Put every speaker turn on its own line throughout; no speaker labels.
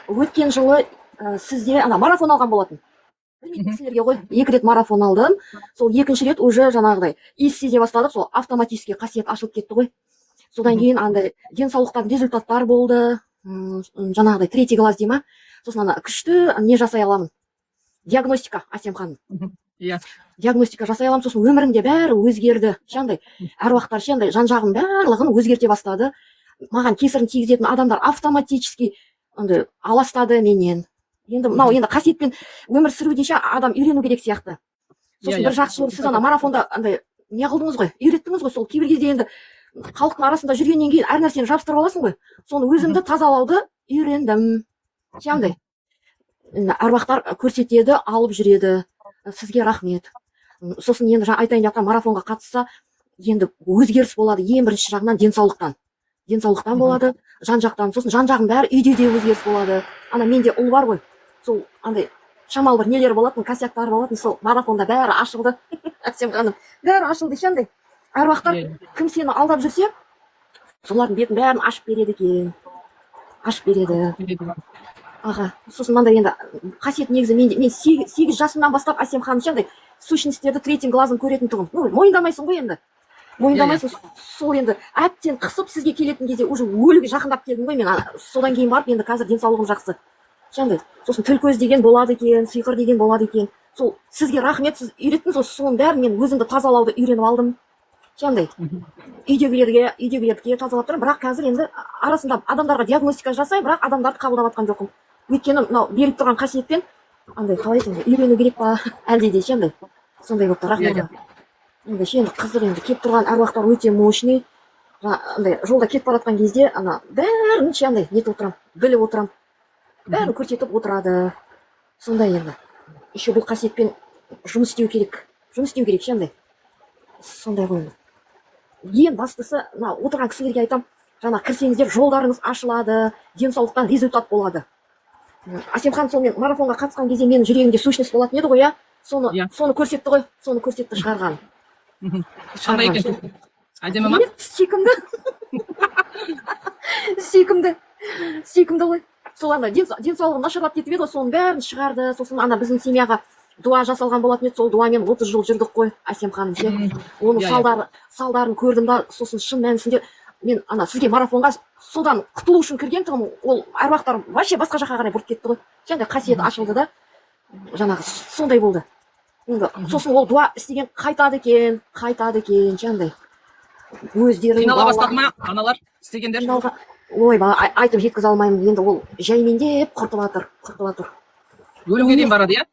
өткен жылы сізде ана марафон алған болатын. Білмейтін кісілерге ғой, 2 рет марафон алдым. Сол 2-ші рет уже жаңағыдай иіс сезе бастадық, сол автоматически қасиет ашылып кетті ғой. Содан кейін андай денсаулықтан результаттар болды. Жаңағыдай 3 класс дейма. Сосын ана күшті не жасай аламын. Диагностика, Асем ханым.
Иә.
Диагностика жасай аламын, сосын өмірімде бәрі өзгерді. Шандай әруақтар шандай жан-жағым барлығын өзгерте бастады. Маған кесірін тигізетін адамдар автоматически андай аластады менен. Енді мынау енді қасиетпен өмір сүру десе адам үйрену керек сияқты. Сосын бір жақсы сіз ана марафонда андай не қылдыңыз ғой, үйреттіңіз ғой, сол кейбір кезде енді халықтың арасында жүргеннен кейін әр нәрсені жабыстырып аласың ғой. Соны өзімді тазалауды үйрендім. Шандай әруақтар көрсетеді, алып жүреді. Сізге рахмет. Сосын енді айтайын деп жатқан марафонға қатысса, енді өзгеріс болады. Ең бірінші жағынан денсаулықтан болады, жан-жақтан. Сосын жан-жағым бәрі үйде де өзгеріс болады. Ана менде ұл бар ғой. Сол андай шамалы бір нелер болатын, косяктар болатын. Сол марафонда бәрі ашылды. Асем ханым, бәрі ашылды. Шандай әруақтар кім сені алдап жүрсе, солардың бетін бәрін ашып береді екен. Ашып береді. Аға, сосын мынандай енді қасиет негізі мен 8 жасымнан бастап Асем ханым шандай сущностьтерді 3 глазым көретін тұғым. Мойындамайсың ғой енді. Мойындамайсың, сол енді әптен қысып сізге келетін кезде уже өліге жақындап келдім ғой мен. Содан кейін барып енді қазір денсаулығым жақсы. Шандай, сосын тіл көз деген болады екен, сиқыр деген болады екен. Сол сізге рахмет, сіз үйреттіңіз, соның бәрін мен өзімді тазалауды үйреніп алдым. Шандай, үйдегілерге тазалап тұрмын, бірақ қазір енді арасында адамдарға диагностика жасай, бірақ адамдарды қабылдап жатқан жоқпын. Өйткені мынау беріліп тұрған қасиетпен андай қалай айтайын, үйрену керек па, әлде де шандай. Сондай болып тұр, рахмет. Енді енді қызық, енді кетіп тұрған әруақтар өте мощный. Андай жолда кетіп бара жатқан кезде ана бәрін шандай нетіп отырам, біліп отырам. Бәрін көрсетіп отырады. Сондай енді. Еще бұл қасиетпен жұмыс істеу керек. Шандай. Сондай ғой. Ең бастысы, отырған кісілерге айтам, жаңа кірсеңіздер жолдарыңыз ашылады, денсаулықтан результат болады. Асем ханым сонымен марафонға қатысқан кезде менің жүрегімде сущность болатын еді ғой, иә? Соны көрсетті ғой, соны көрсетті шығарған.
Қандай екен? Әдемі ма?
Сүйкімді ғой. Сол ана денсаулығым нашарлап кетіп еді ғой, соның бәрін шығарды. Сосын ана біздің семьяға дуа жасалған болатын еді, сол дуамен 30 жыл жүрдік қой, Асем ханым ше. Оның салдарын көрдім да, сосын шын мәнісінде мен ана сізге марафонға содан құтылу үшін кірген тұғым, ол әруақтар вообще басқа жаққа қарай бұрып кетті ғой. Жаңа қасиет ашылды да, жаңағы сондай болды. Енді сосын ол дуа істеген қайтады екен, жаңағыдай. Өздері
қинала бастады ма аналар істегендер?
Ой, айтып жеткізе алмаймын, енді ол жаймендеп құртып жатыр.
Өлімге дейін барады, иә?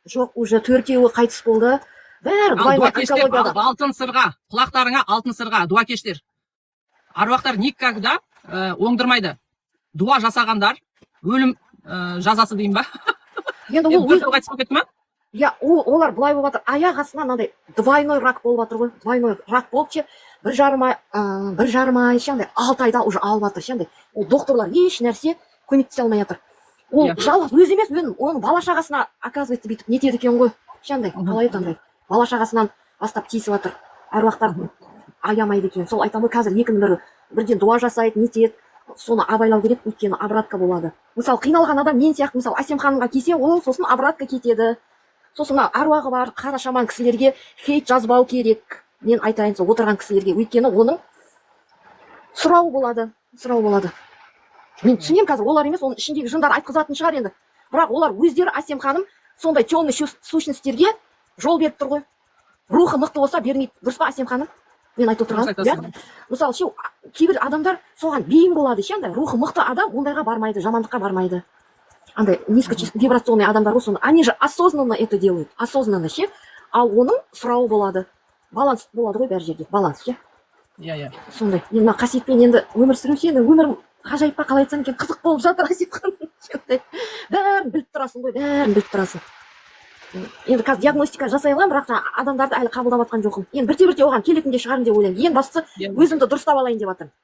Жоқ, уже 4-еуі қайтыс болды. Бәрі
онкологияда. Алтын сырға, құлақтарыңа алтын сырға, дуа кештер. Аруақтар никогда оңдырмайды. Дуа жасағандар өлім жазасы дейін ба?
Енді ол
қайтыс болып кетті ма?
Я, олар былай болып жатыр. Аяқ астынан мынандай двойной рак болып жатыр ғой. Двойной рак болып ше, 1,5 ай, шандай 6 айда уже алып жатыр, шандай. Ол докторлар еш нәрсе көмектесе алмай жатыр. Ол жалғыз өзі емес, оның бала-шағасына оказывается бүйтіп нетеді екен ғой. Шандай, қалай айтқандай. Бала-шағасынан бастап тиісіп жатыр. Әруақтар аямайды екен. Сол айтамын ғой, қазір екінің бірден дуа жасайды, нетеді. Соны абайлау керек, өйткені обратка болады. Мысалы, қиналған адам мен сияқты, мысалы, Асем ханымға келсе, ол сосын обратка кетеді. Сосын әруағы бар, қара шаман кісілерге хейт жазбау керек. Мен айтайын сол отырған кісілерге, өйткені оның сұрауы болады. Мен түсінем қазір, олар емес, оның ішіндегі жындар айтқызатын шығар енді. Бірақ олар өздері, Асем ханым, сондай темный сущностьтерге жол беріп тұр ғой. Рухы мықты болса бермейді. Дұрыс па, Асем ханым? Мен айтып отырған. Мысалы, кейбір адамдар соған бейім болады, андай рухы мықты адам ондайға бармайды, жамандыққа бармайды. Андай низковибрационный адамдар ғой, они же осознанно это делают, осознанно ше. Ал оның сұрауы болады. Баланс болады ғой бәр жерде, баланс ше.
Иә.
Сондай. Енді мына қасиетпен енді өмір сүру сені, өмірім ғажайыпқа қалай айтсам екен, қызық болып жатыр, Асем ханым. Бәрін біліп тұрасың. Енді қазір диагностика жасай аламын, бірақ адамдарды әлі қабылдап жатқан жоқпын. Енді бірте-бірте оған келетін де шығармын деп ойлаймын. Ең бастысы өзімді дұрыстап алайын деп жатырмын.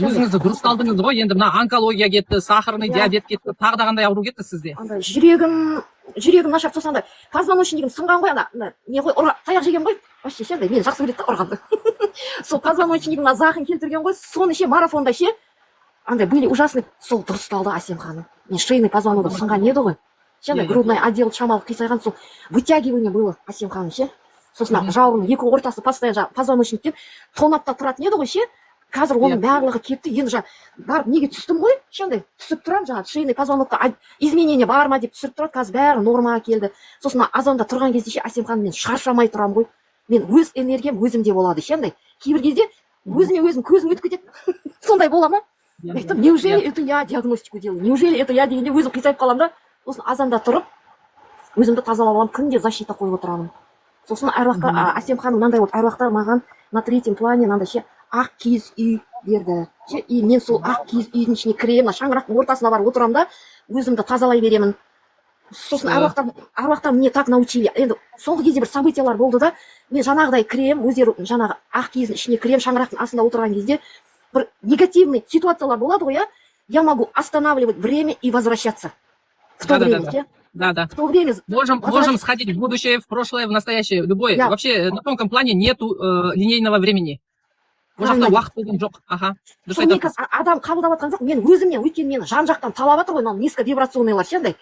Өзіңізді дұрысталдыңыз ғой, енді мына онкология кетті, сахарный диабет кетті, тағы да қандай ауру кетті сізде?
Жүрегім нашар, сосын андай позвоночнигім сынған ғой, не ғой, таяқ жеген ғой, вообще ше, мені жақсы көреді ұрғанды. Сол позвоночнигімнен зақым келтірген ғой, соны ше марафонда ше, андай были ужасный, сол дұрысталды Әсем ханым. Мен шейный позвоногым сынған еді ғой. Шындай грудной отдел шамалы қисайған, сол вытягивание было Әсем ханым ше. Сосын жауырын екі ортасы постоянно позвоночниктен тонапта тұратын еді ғой ше. Қазір оның барлығы кетті. Енді барып неге түстім ғой? Шындай түсіп тұрам, шейный позвонокта изменение бар ма деп түсіп тұрады. Қазір бәрі нормаға келді. Сосын азанда тұрған кезде ше Әсем ханым мен шаршамай тұрам ғой. Мен өз энергиям өзімде болады. Шындай кейбір кезде өзіме өзім көзім өтіп кетеді. Сондай бола ма? Айтам, неужели это я диагностику делаю? Неужели это я дегенде өзім қисайып қалам да? Сосын азанда тұрып, өзімді тазалап аламын, күнде защита қойып отырамын. Сосын әруақтар, Әсем ханым мынандай болды, әруақтар маған на третьем плане мынандай ше ақ киіз үй берді. И мен сол ақ киіз үйдің ішіне кіремін, шаңырақтың ортасына барып отырамын да, өзімді тазалай беремін. Сосын әруақтар мне так научили. Енді соңғы кезде бір событиялар болды да, мен жаңағыдай кірем, өздері жаңағы ақ киіздің ішіне кірем, шаңырақтың астында отырған кезде бір негативный ситуациялар болады ғой, я могу останавливать время и возвращаться. В то время,
да.
В то время
можем сходить в будущее, в прошлое, в настоящее, любое. Вообще на тонком плане нету линейного времени. Уақытта уақыт деген жоқ. Аха.
Сол адам қабылдап жатқан жоқ. Мен өзімнен, өйткені мені жан жақтан талап жатыр ғой, мынау низковибрационныйлар ше.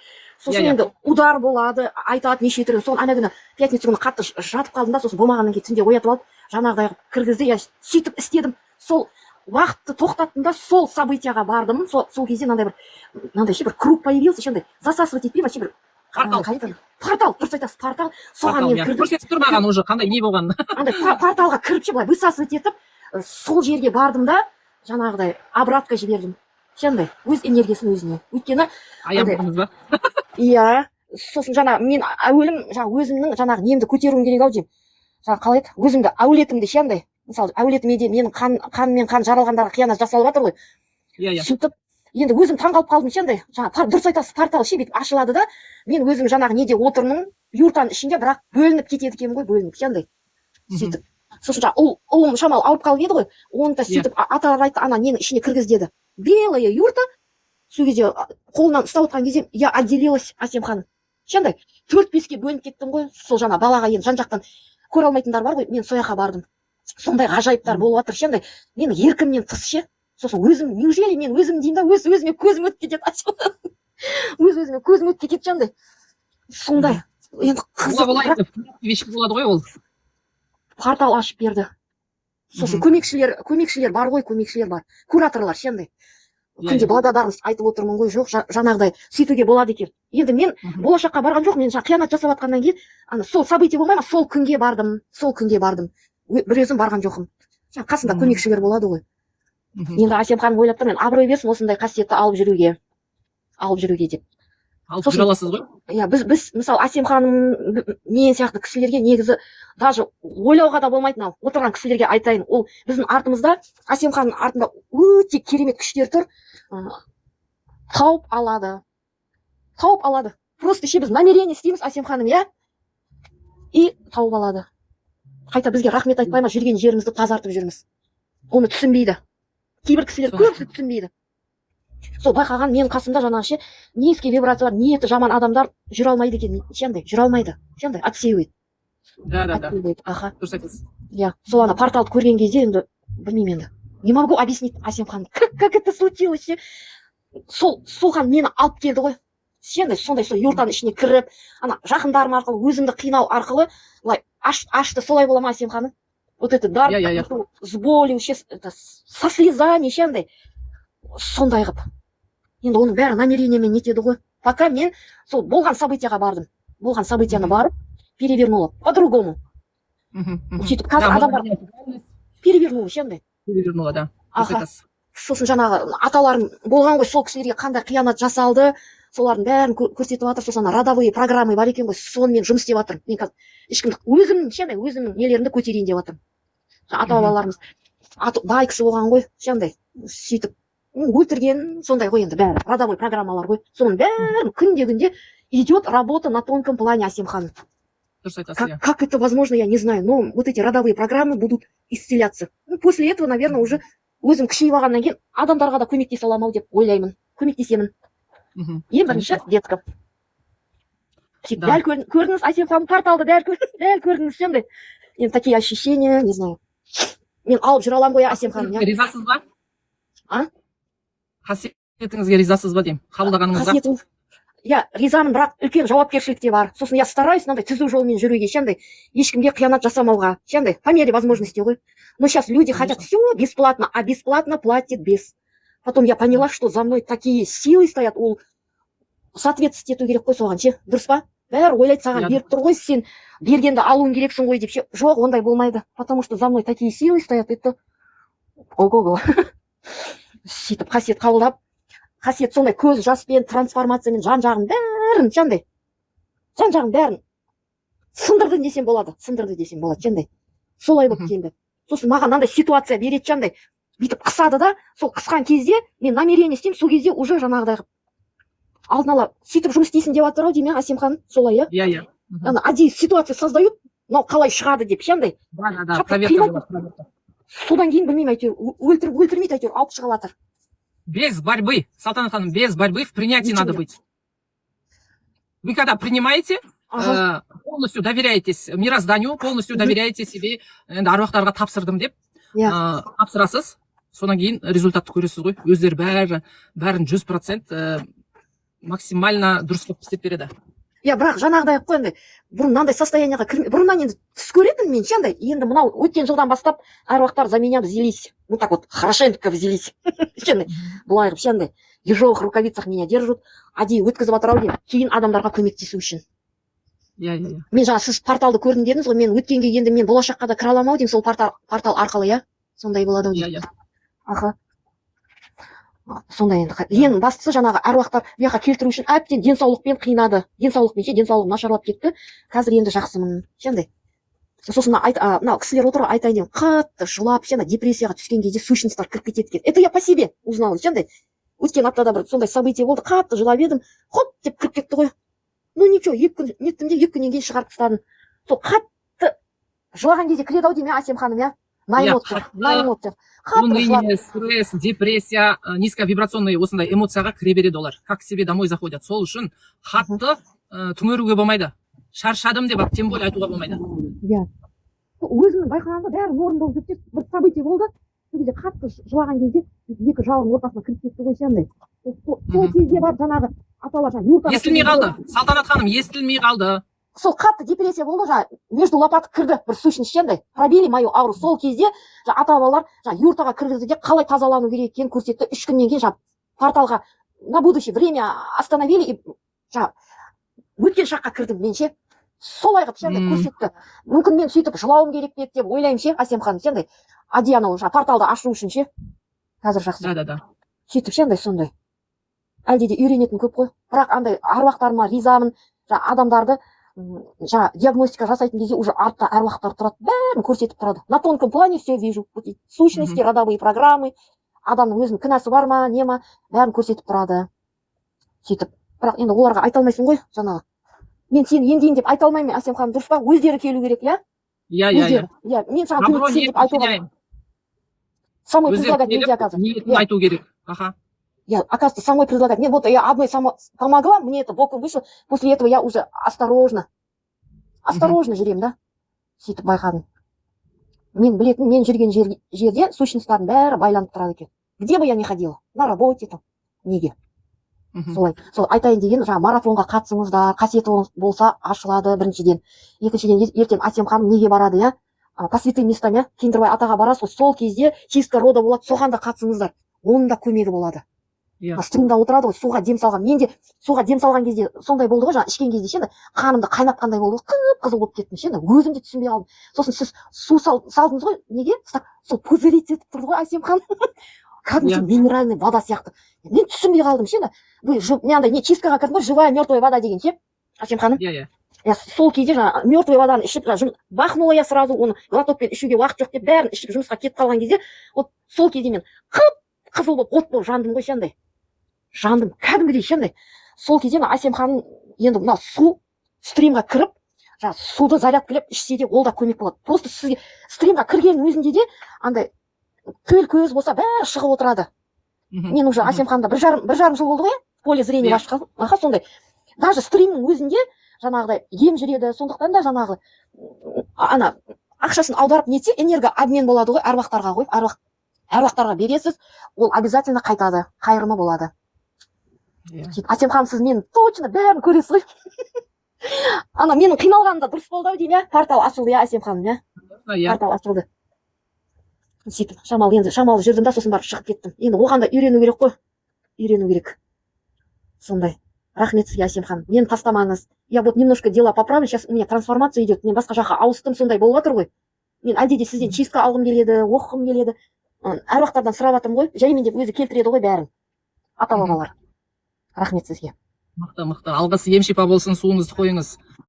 Сосын енді удар болады, айтады неше түрлі. Соны ана күні пятница күні қатты жатып қалдым да, сосын болмағаннан кейін түнде оятып алып, жаңағыдай кіргізді, я сөйтіп істедім. Сол уақытты тоқтаттым да, сол событияға бардым. Сол кезде мынандай ше бір круг появился, ше засасывать етпей, вообще бір портал, дұрыс айтасыз, портал. Соған мен кірдім.
Көрсетіп тұрмаған уже қандай не болғанын.
Андай порталға кіріп ше былай высасывать етіп, сол жерге бардым да, жаңағыдай обратка жібердім. Шындай, өз энергиясын өзіне. Өйткені
аяғымыз ба?
Иә, сосын мен әуелім өзімнің жаңағы немді көтеруім керек ау деймін. Қалай еді? Өзімді әулетімді шындай. Мысалы, әулетіме де менің қанмен қан жаралғандарға қиянат жасалып жатыр ғой.
Иә.
Сөйтіп, енді өзім таңғалып қалдым шындай. Дұрыс айтасыз, портал ше бүйтіп ашылады да, мен өзім жаңағы неде отырмын, юртаның ішінде, бірақ бөлініп кетеді екенмін ғой, бөлініп шындай. Сөйтіп, сосын ұлым шамалы ауырып қалып еді ғой, оны да сөйтіп аталар айтты, ана ненің ішіне кіргіз деді. Белая юрта, сол кезде қолынан ұстап отқан кезде я отделилась Әсем ханым. Шындай, 4-5-ке бөлініп кеттім ғой, сол балаға енді жан жақтан көре алмайтындар бар ғой, мен сояққа бардым. Сондай ғажайыптар болып жатыр шындай. Мен еркімнен тыс ше. Сосын өзім, неужели мен өзім деймін да, өзіме көзім өтіп кетеді. Өзіме көзім өтіп кетеді шындай. Сондай. Енді
қызық болады ғой ол.
Портал ашып берді. Сосын көмекшілер бар ғой, көмекшілер бар. Кураторлар шындай. Күнде благодарность айтып отырмын ғой, жоқ, жаңағыдай сөйтуге болады екен. Енді мен болашаққа барған жоқ, мен қиянат жасап жатқаннан кейін, сол событие болмай ма, сол күнге бардым. Бір өзім барған жоқым. Қасында көмекшілер болады ғой. Енді Әсем ханым ойлап тұр, мен абырой берсін осындай қасиетті алып жүруге деп.
Алып жүре аласыз ғой?
Иә, біз мысалы Әсем ханым мен сияқты кісілерге негізі даже ойлауға да болмайтын, ал отырған кісілерге айтайын, ол біздің артымызда, Әсем ханым артында өте керемет күштер тұр. Тауып алады. Просто ше біз намерение істейміз Әсем ханым, иә? И тауып алады. Қайта бізге рахмет айтпай ма, жүрген жерімізді тазартып жүрміз. Оны түсінбейді. Кейбір кісілер көбісі түсінбейді. Сол байқаған мен қасымда жаңағы ше низкий вибрациялар, ниеті жаман адамдар жүре алмайды екен. Шандай, жүре алмайды. Шандай, отсеивает.
Да.
Аха.
Дұрыс айтасыз.
Иә, сол ана порталды көрген кезде енді білмеймін енді. Не могу объяснить Әсем ханым. Как это случилось ше? Сол ханым мені алып келді ғой. Сондай сол юртаның ішіне кіріп, ана жақындарым арқылы, өзімді қинау арқылы, былай ашты, солай бола ма Әсем ханым? Вот это дар, с болью, со слезами, шандай. Сондай қып. Енді оның бәрі намерениемен нетеді ғой. Пока мен сол болған событияға бардым. Болған событияны барып, перевернула. По-другому. Сөйтіп, қазір адамдар перевернула, шандай.
Перевернула, да.
Аха. Сосын жаңағы аталарым болған ғой, сол кісілерге қандай қиянат жасалды. Солардың бәрін көрсетіп жатыр. Сосын родовые программы бар екен ғой, сонымен жұмыс істеп жатырмын. Мен қазір ешкім өзімнің нелерімді көтерейін деп жатырмын. Ата-бабаларымыз бай кісі болған ғой, шандай. Сөйтіп өлтірген, сондай ғой енді бәрі. Родовой программалар ғой. Соның бәрін күнде идет работа на тонком плане Әсем ханым. Как это возможно, я не знаю, но вот эти родовые программы будут исцеляться. После этого, наверное, уже өзім күшейіп алғаннан кейін адамдарға да көмектесе аламын ау деп ойлаймын. Көмектесемін. Ең бірінші детка. Дәл көрдіңіз, Әсем ханым порталды дәл көрдіңіз, шындай. Енді такие ощущения, не знаю. Мен алып жүре аламын ғой Әсем ханым.
Ризасыз ба? қасиетіңізге ризасыз ба деймін, қабылдағаныңызға?
Қасиетім, иә, ризамын, бірақ үлкен жауапкершілік те бар. Сосын я стараюсь мынандай түзу жолмен жүруге, ше, ешкімге қиянат жасамауға, ше, по мере возможности ғой. Но сейчас люди хотят все бесплатно, а бесплатно платит без. Потом я поняла, что за мной такие силы стоят, ол соответствовать ету керек қой соған, ше, дұрыс па? Бәрі ойлайды саған беріп тұр ғой, сен бергенді алуың керексің ғой деп, ше. Жоқ, ондай болмайды, потому что за мной такие силы стоят, это ого-го. Сөйтіп қасиет қабылдап, қасиет сондай көз жаспен, трансформациямен жан-жағын бәрін, жандай, жан-жағын бәрін сындырды десем болады, жандай. Солай болып келді. Сосын маған андай ситуация береді, жандай, бүйтіп қысады да, сол қысқан кезде мен намерение істеймін, сол кезде уже жаңағыдай алдын ала сөйтіп жұмыс істейсің деп жатыр ау деймін, Асемхан, солай, иә?
Иә.
Ана әдейі ситуация создают, мынау қалай шығады деп, жандай.
Да, проверка.
Содан кейін білмеймін, әйтеуір өлтірмейді, әйтеуір алып шыға жатыр.
Без борьбы, Салтанат ханым, без борьбы в принятии надо быть. Вы когда принимаете, полностью доверяетесь мирозданию, полностью доверяете себе, енді аруақтарға тапсырдым деп, тапсырасыз, содан кейін результатты көресіз ғой. Өздері бәрін 100% максимально дұрыс қылып істеп береді.
Иә, бірақ жаңағыдай қой, енді бұрын мынандай состояниеға кірме, бұрыннан енді түс көретінмін мен, ше, енді мынау өткен жылдан бастап аруақтар за меня взялись, вот так вот хорошенько взялись, ше, былай қылып, ше, ежовых рукавицах меня держат, әдейі өткізіп жатыр ау деймін, кейін адамдарға көмектесу үшін.
Иә.
Мен жаңа сіз порталды көрдім дедіңіз ғой, мен өткенге енді мен болашаққа да кіре аламын ау деймін, сол портал арқылы, иә, сондай болады ау деймін. Аха. Сондай енді. Ең бастысы жаңағы аруақтар бұяққа келтіру үшін әбден денсаулықпен қинады. Денсаулығым нашарлап кетті. Қазір енді жақсымын. Шенде. Сосын мынау кісілер отыр ғой, айтайын деймін. Қатты жылап, депрессияға түскен кезде сущностьтар кіріп кетеді екен. Это я по себе узнала, шенде. Өткен аптада бір сондай событие болды. Қатты жылап едім. Хоп деп кіріп кетті ғой. Ну ничего, 2 күн неттім де 2 күннен кейін шығарып тастадым. Сол қатты жылаған кезде кіреді ау деймін, Асем ханым, иә? На эмоциях.
Уныние, стресс, депрессия, низковибрационный осындай эмоцияға кіре береді олар. Как к себе домой заходят. Сол үшін қатты түңеруге болмайды. Шаршадым деп тем более айтуға болмайды.
Иә. Өзімнің байқағанымда бәрі орындалып жүрсе, бір событие болды. Сол кезде қатты жылаған кезде екі жауырын ортасына кіріп кетті ғой, сенде. Сол кезде бар жаңағы аталар юртаға.
Естілмей қалды. Салтанат ханым, естілмей қалды.
Сол қатты депрессия болды, жаңа между лопаток кірді бір сущность, ше, пробили мою ауру. Сол кезде ата-бабалар юртаға кіргізді де қалай тазалану керек екенін көрсетті. 3 күннен кейін порталға на будущее время остановили и өткен шаққа кірдім мен, ше. Солай қылып, ше, көрсетті. Мүмкін мен сөйтіп жылауым керек пе деп ойлаймын, ше, Асем ханым, ше, Адиана порталды ашу үшін, ше. Қазір жақсы.
Да.
Сөйтіп, ше, сондай. Әлде де үйренетін көп қой. Бірақ андай аруақтарыма ризамын, адамдарды диагностика жасайтын кезде уже артта аруақтар тұрады, бәрін көрсетіп тұрады. На тонком плане все вижу. Сущности, родовые программы, адамның өзінің кінәсі бар ма, не ма, бәрін көрсетіп тұрады. Сөйтіп, бірақ енді оларға айта алмайсың ғой, жаңағы. Мен сені емдеймін деп айта алмаймын, Асем ханым, дұрыс па? Өздері келу керек, иә?
Иә.
Мен саған көмектесемін деп айтуға. Самой предлагать нельзя, оказывается.
Ниетін айту керек. Аха.
Я, оказывается, самой предлагать. Мне вот я одной сама помогла, мне это боком вышло. После этого я уже осторожно жүремін, да? Сөйтіп байқадым. Мен білетін, мен жүрген жерде сущностьтардың бәрі байланып тұрады екен. Где бы я ни ходила? На работе там. Неге? Солай айтайын деген, марафонға қатысыңыздар, қасиеті болса ашылады біріншіден. Екіншіден, ертең Асем ханым неге барады, иә? По святым местам, иә? Кендірбай атаға барасыз, сол кезде чистка рода болады, соған да қатысыңыздар. Оның да көмегі болады. Стримда отырады ғой, суға дем салған. Мен де суға дем салған кезде сондай болды ғой, жаңа ішкен кезде, ше, қанымды қайнатқандай болды, қып-қызыл болып кеттім, ше, өзім де түсінбей қалдым. Сосын сіз су салдыңыз ғой, неге? Сол пузырить етіп тұрды ғой, Асем ханым. Кәдімгі минеральный вода сияқты. Мен түсінбей қалдым, ше, мен андай не чисткаға кірдім ғой, живая мертвая вода деген, ше, Асем ханым. Я сол кезде жаңа мертвый воданы ішіп, бақнула я сразу, оны глотокпен ішуге уақыт жоқ деп, бәрін ішіп жұмысқа кетіп қалған кезде, вот сол кезде мен қып-қызыл болып, от болып жандым ғой, ше, жандым, кәдімгідей, ше, сол кезде Асем ханым енді мына су стримға кіріп, суды зарядкілеп ішсе де ол да көмек болады. Просто сізге стримға кірген өзінде де андай төл көз болса бәрі шығып отырады. Мен уже Асем ханымда бір жарым жыл болды ғой, поле зрения ашқан. Аха, сондай. Даже стримнің өзінде жаңағыдай ем жүреді, сондықтан да жаңағы ақшасын аударып нетсе энергообмен болады ғой, аруақтарға ғой, әруақтарға бересіз, ол обязательно қайтады, қайырымы болады.
иә.
Сөйтіп, Әсем ханым, сіз мен точно бәрін көресіз ғой. Ана менің қиналғаным да дұрыс болды ау деймін, иә? Портал ашылды, иә, Әсем ханым, иә?
Иә.
Портал ашылды. Сөйтіп, шамалы жүрдім да, сосын барып шығып кеттім. Енді оған да үйрену керек қой. Үйрену керек. Сондай. Рахмет сізге, Әсем ханым. Мені тастамаңыз. Я вот немножко дела поправлю, сейчас у меня трансформация идет. Мен басқа жаққа ауыстым, сондай болып жатыр ғой. Мен әлде де сізден чистка алғым келеді, оқығым келеді. Әруақтардан сұрап жатырмын ғой. Жаймен деп өзі келтіреді ғой бәрін. Ата бабалар. Рахмет сізге.
Мықты. Алғыс ем шипа болсын, суыңызды қойыңыз.